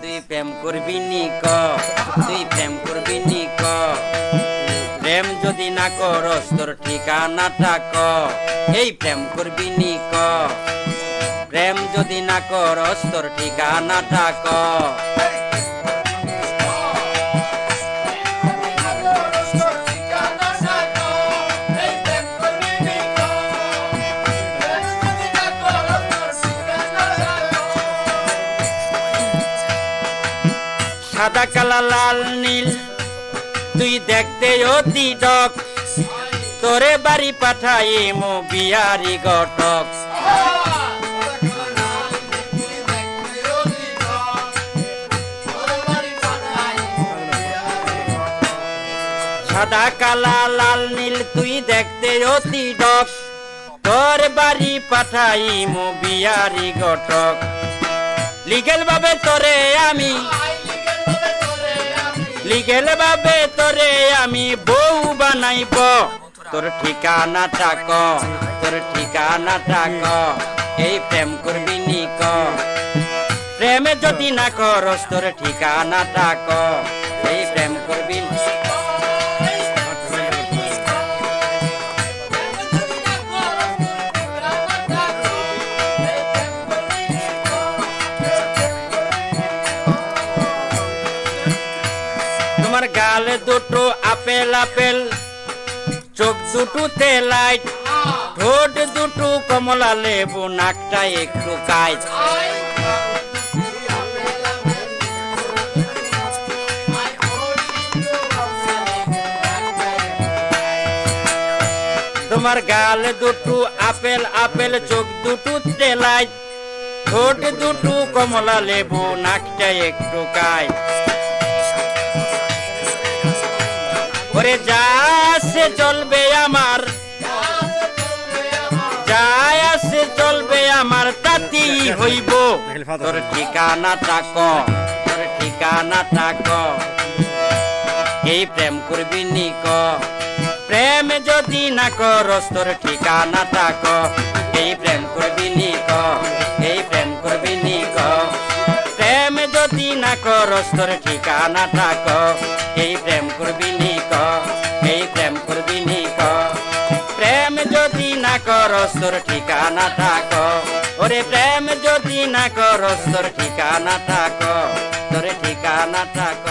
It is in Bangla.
তুই প্রেম করবি নি ক, তুই প্রেম করবি নি ক, প্রেম যদি না করস তোর ঠিকানাটা ক, এই প্রেম করবি নি ক, প্রেম যদি না করস তোর ঠিকানাটা ক। সাদা কালা লাল নীল তুই দেখতে অতি ডক, তোরে বাড়ি পাঠাই মো বিয়ারি গটক। সাদা কালা লাল নীল তুই দেখতে অতি ডক, তোর বাড়ি পাঠাই মো বিয়ারি গটক। লিগেল ভাবে তোরে আমি, লিগেল ভাবে তোরে আমি বউ বানাইব, তোর ঠিকানাটা ক, তোর ঠিকানাটা ক, এই প্রেম করবি নি ক, প্রেমে যদি না করস তোর ঠিকানাটা ক, এই প্রেম করবি নি। তোমার গাল দুটো আপেল আপেল, চোখ দুটোতে লাইট, ঠোঁট দুটো কমলা লেবু, নাকটা একটু কাইট। তোমার গাল দুটো আপেল আপেল, চোখ দুটোতে লাইট, ঠোঁট দুটো কমলা লেবু, নাকটা একটু কাইট। ওরে যা আসে চলবে আমার, যা আসে চলবে আমার, তাতেই হইব, তোর ঠিকানাটা ক, তোর ঠিকানাটা ক, এই প্রেম করবি নি ক, প্রেম যদি না করস তোর ঠিকানাটা ক, এই প্রেম করবি নি ক, এই প্রেম করবি নি ক, প্রেম যদি না করস তোর ঠিকানাটা ক, এই প্রেম করবি নি ক, এই প্রেম করবি নি ক, প্রেম যদি না করস তোর ঠিকানাটা ক, ওরে প্রেম যদি না করস তোর ঠিকানাটা ক, তোর ঠিকানাটা ক।